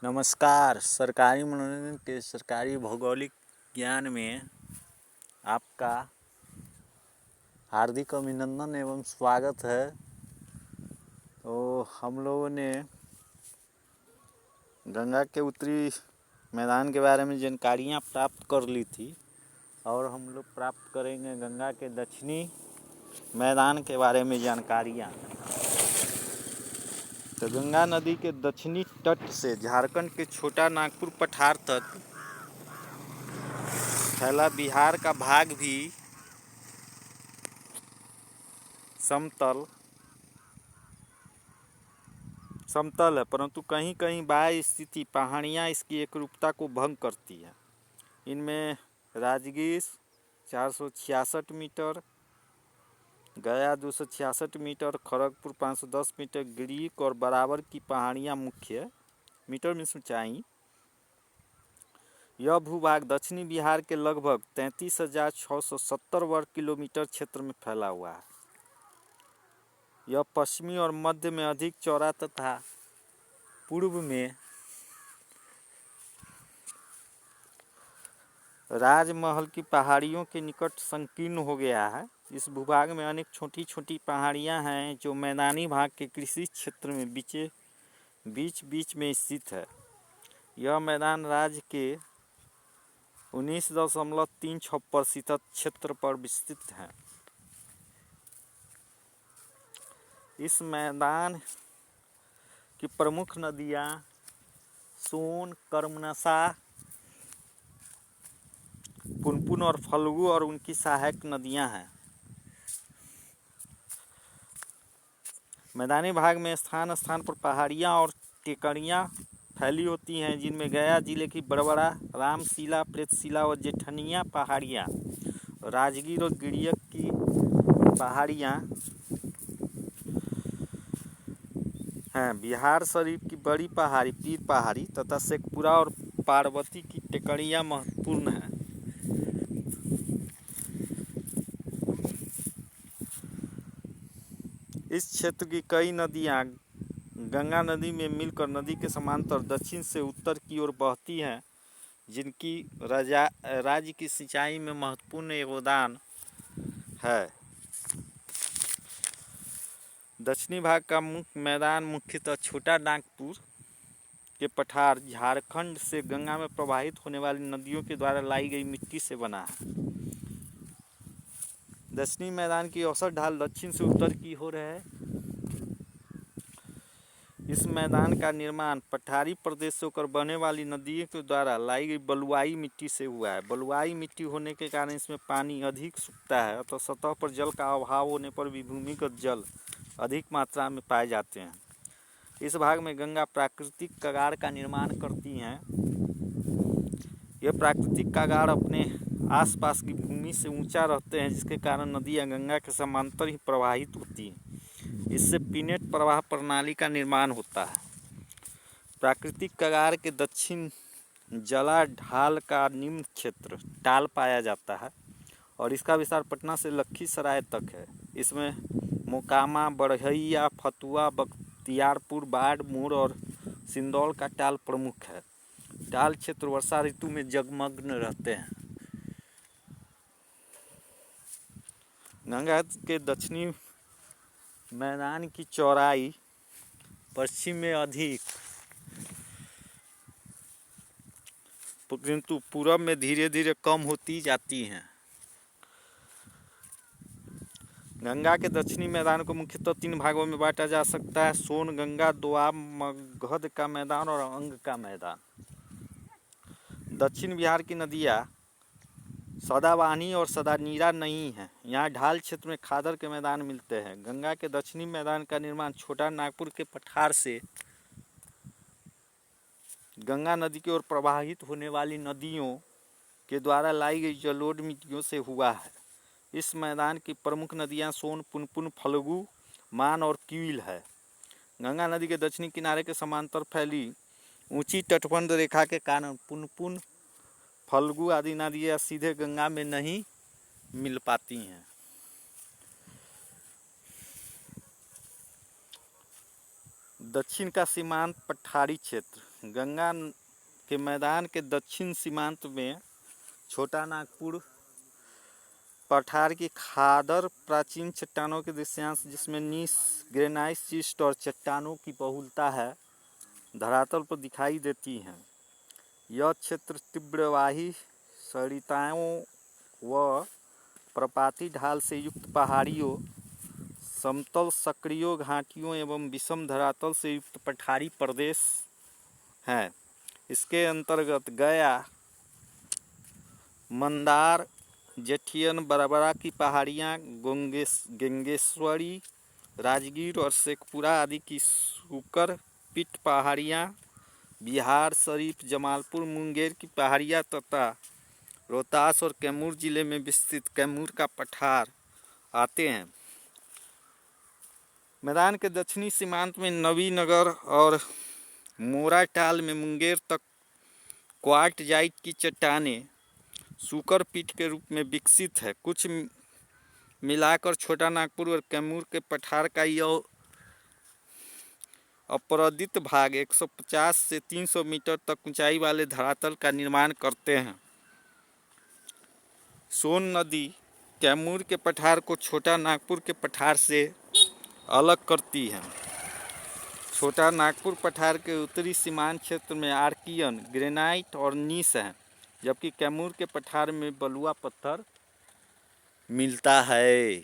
नमस्कार। सरकारी मनोरंजन के सरकारी भौगोलिक ज्ञान में आपका हार्दिक अभिनंदन एवं स्वागत है। तो हम लोगों ने गंगा के उत्तरी मैदान के बारे में जानकारियाँ प्राप्त कर ली थी और हम लोग प्राप्त करेंगे गंगा के दक्षिणी मैदान के बारे में जानकारियाँ। तो गंगा नदी के दक्षिणी तट से झारखंड के छोटा नागपुर पठार तक फैला बिहार का भाग भी समतल है, परंतु कहीं कहीं बाह्य स्थिति पहाड़ियाँ इसकी एकरूपता को भंग करती है। इनमें राजगीर 466 मीटर, गया 266 मीटर, खड़गपुर 510 मीटर, गिरिक और बराबर की पहाड़ियाँ मुख्य मीटर में ऊंचाई। यह भूभाग दक्षिणी बिहार के लगभग 33,670 वर्ग किलोमीटर क्षेत्र में फैला हुआ है। यह पश्चिमी और मध्य में अधिक चौड़ा तथा पूर्व में राजमहल की पहाड़ियों के निकट संकीर्ण हो गया है। इस भूभाग में अनेक छोटी छोटी पहाड़ियां हैं जो मैदानी भाग के कृषि क्षेत्र में बीच बीच में स्थित है। यह मैदान राज्य के 19.36% क्षेत्र पर विस्तृत है। इस मैदान की प्रमुख नदियां सोन, कर्मनसा, पुनपुन और फल्गु और उनकी सहायक नदियां हैं। मैदानी भाग में स्थान स्थान पर पहाड़ियां और टेकड़ियां फैली होती हैं, जिनमें गया जिले की बड़बड़ा, रामशिला, प्रेतशिला और जेठनिया पहाड़ियां, राजगीर और गिरियक की पहाड़ियां हैं। बिहार शरीफ की बड़ी पहाड़ी पीर पहाड़ी तथा शेखपुरा और पार्वती की टेकड़ियां महत्वपूर्ण हैं। इस क्षेत्र की कई नदियां गंगा नदी में मिलकर नदी के समांतर दक्षिण से उत्तर की ओर बहती हैं, जिनकी राज्य की सिंचाई में महत्वपूर्ण योगदान है। दक्षिणी भाग का मुख्य मैदान मुख्यतः छोटा नागपुर के पठार झारखंड से गंगा में प्रवाहित होने वाली नदियों के द्वारा लाई गई मिट्टी से बना है। दक्षिणी मैदान की औसत ढाल दक्षिण से उत्तर की ओर है। इस मैदान का निर्माण पठारी प्रदेश से होकर बहने वाली नदियों के द्वारा लाई गई बलुआई मिट्टी से हुआ है। बलुआई मिट्टी होने के कारण इसमें पानी अधिक सूखता है, तो सतह पर जल का अभाव होने पर भी भूमिगत जल अधिक मात्रा में पाए जाते हैं। इस भाग में गंगा प्राकृतिक कगार का निर्माण करती हैं। यह प्राकृतिक कगार अपने आसपास की भूमि से ऊंचा रहते हैं, जिसके कारण नदियां गंगा के समांतर ही प्रवाहित होती हैं। इससे पिनेट प्रवाह प्रणाली का निर्माण होता है। प्राकृतिक कगार के दक्षिण जला ढाल का निम्न क्षेत्र टाल पाया जाता है और इसका विस्तार पटना से लखीसराय तक है। इसमें मोकामा, बढ़इया, फतुआ, बख्तियारपुर, बाढ़, मोर और सिंदौल का टाल प्रमुख है। टाल क्षेत्र वर्षा ऋतु में जलमग्न रहते हैं। गंगा के दक्षिणी मैदान की चौड़ाई पश्चिम में अधिक, किंतु पूरब में धीरे धीरे कम होती जाती हैं। गंगा के दक्षिणी मैदान को मुख्यतः 3 भागों में बांटा जा सकता है: सोन गंगा, दोआब, मगध का मैदान और अंग का मैदान। दक्षिण बिहार की नदियाँ सदाबहानी और सदानीरा नहीं हैं। यहाँ ढाल क्षेत्र में खादर के मैदान मिलते हैं। गंगा के दक्षिणी मैदान का निर्माण छोटा नागपुर के पठार से गंगा नदी की ओर प्रवाहित होने वाली नदियों के द्वारा लाई गई जलोढ़ मिट्टियों से हुआ है। इस मैदान की प्रमुख नदियाँ सोन, पुनपुन, फल्गु, मान और क्यूल है। गंगा नदी के दक्षिणी किनारे के समांतर फैली ऊंची तटबंध रेखा के कारण पुनपुन, फल्गु आदि नदियाँ सीधे गंगा में नहीं मिल पाती हैं। दक्षिण का सीमांत पठारी क्षेत्र। गंगा के मैदान के दक्षिण सीमांत में छोटा नागपुर पठार की खादर प्राचीन चट्टानों के दृश्यांश, जिसमें नीस, ग्रेनाइट, शिस्ट और चट्टानों की बहुलता है, धरातल पर दिखाई देती हैं। यह क्षेत्र तीव्रवाही सरिताओं व प्रपाती ढाल से युक्त पहाड़ियों, समतल सक्रिय घाटियों एवं विषम धरातल से युक्त पठारी प्रदेश है। इसके अंतर्गत गया, मंदार, जेठियन, बरबरा की पहाड़ियाँ, गंगेश्वरी, राजगीर और शेखपुरा आदि की सूकर पीठ पहाड़ियाँ, बिहार शरीफ, जमालपुर, मुंगेर की पहाड़ियाँ तथा रोहतास और कैमूर जिले में विस्तृत कैमूर का पठार आते हैं। मैदान के दक्षिणी सीमांत में नवीनगर और मोराटाल में मुंगेर तक क्वार्टजाइट की चट्टानें सूकर पीठ के रूप में विकसित है। कुछ मिलाकर छोटा नागपुर और कैमूर के पठार का यह अपरदित भाग 150 से 300 मीटर तक ऊंचाई वाले धरातल का निर्माण करते हैं। सोन नदी कैमूर के पठार को छोटा नागपुर के पठार से अलग करती है। छोटा नागपुर पठार के उत्तरी सीमांत क्षेत्र में आर्कियन, ग्रेनाइट और नीस है, जबकि कैमूर के पठार में बलुआ पत्थर मिलता है।